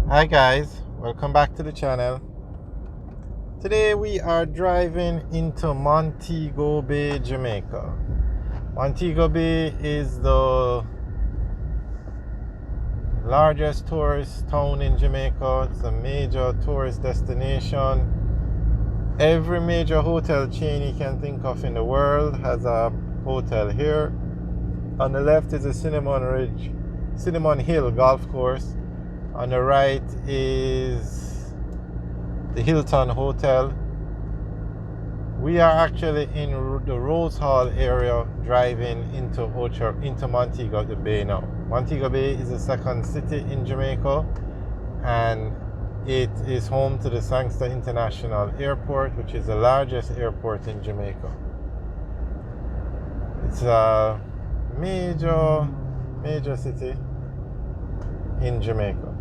Hi guys, welcome back to the channel. Today we are driving into Montego Bay, Jamaica. Montego Bay is the largest tourist town in Jamaica. It's a major tourist destination. Every major hotel chain you can think of in the world has a hotel here. On the left is the Cinnamon Hill golf course. On the right is the Hilton Hotel. We are actually in the Rose Hall area driving into Montego Bay now. Montego Bay is the second city in Jamaica and it is home to the Sangster International Airport, which is the largest airport in Jamaica. It's a major city in Jamaica.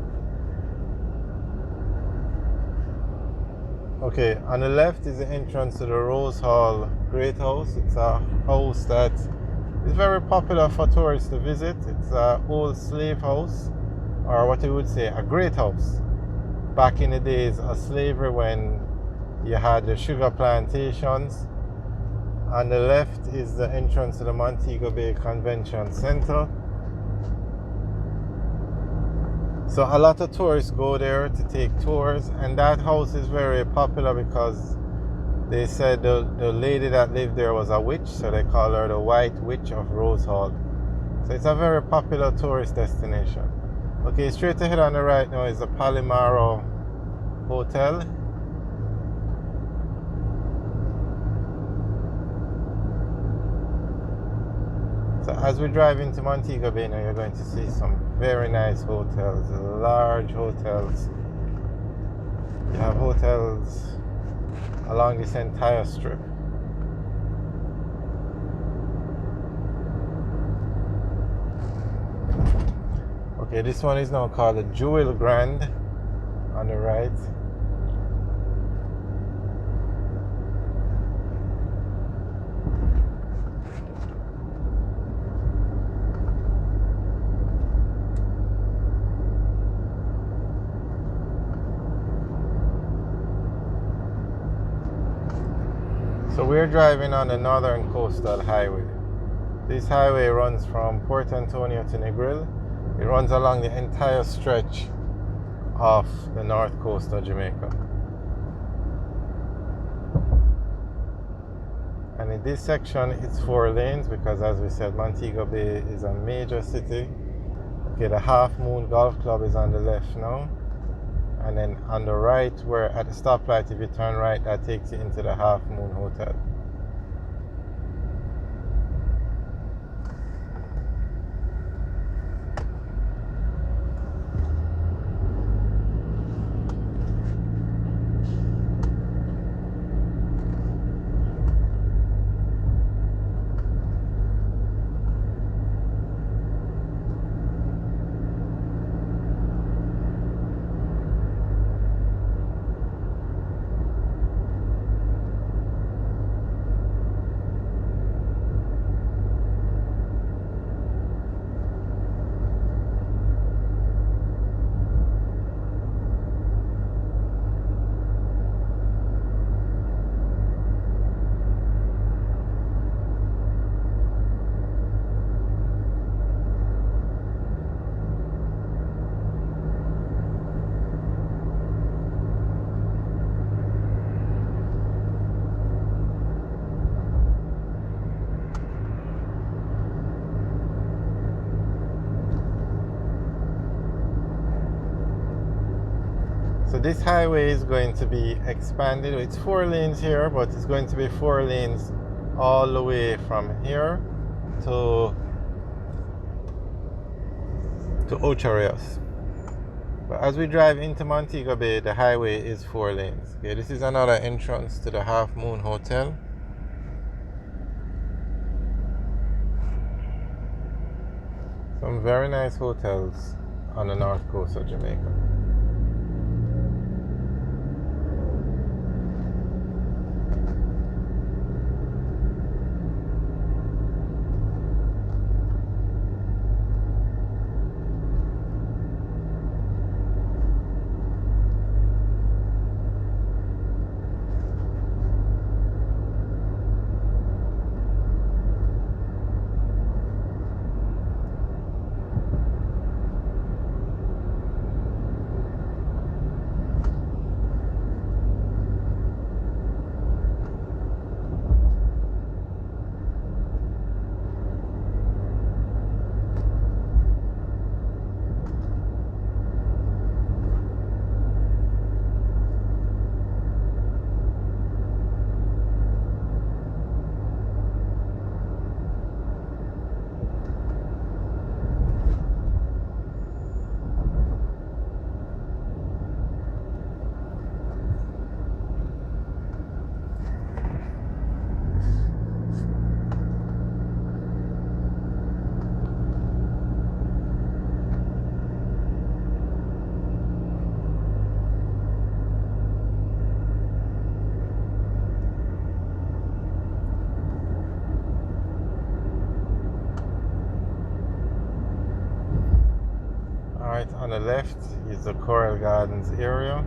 Okay, on the left is the entrance to the Rose Hall Great House. It's a house that is very popular for tourists to visit. It's an old slave house, or what you would say, a great house. Back in the days of slavery when you had the sugar plantations. On the left is the entrance to the Montego Bay Convention Center. So a lot of tourists go there to take tours, and that house is very popular because they said the lady that lived there was a witch, so they call her the White Witch of Rose Hall. So it's a very popular tourist destination. Okay, straight ahead on the right now is the Palomaro Hotel. So as we drive into Montego Bay now, you're going to see some very nice hotels, large hotels. You have hotels along this entire strip. Okay, this one is now called the Jewel Grand on the right. So we're driving on the Northern Coastal Highway. This highway runs from Port Antonio to Negril. It runs along the entire stretch of the north coast of Jamaica. And in this section, it's 4 lanes because, as we said, Montego Bay is a major city. Okay, the Half Moon Golf Club is on the left now. And then on the right, where at the stoplight, if you turn right, that takes you into the Half Moon Hotel. So this highway is going to be expanded. It's 4 lanes here, but it's going to be 4 lanes all the way from here to Ocho Rios. But as we drive into Montego Bay, the highway is 4 lanes. Okay, this is another entrance to the Half Moon Hotel. Some very nice hotels on the north coast of Jamaica. Right on the left is the Coral Gardens area.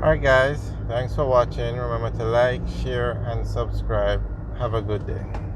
Alright guys, thanks for watching. Remember to like, share and subscribe. Have a good day.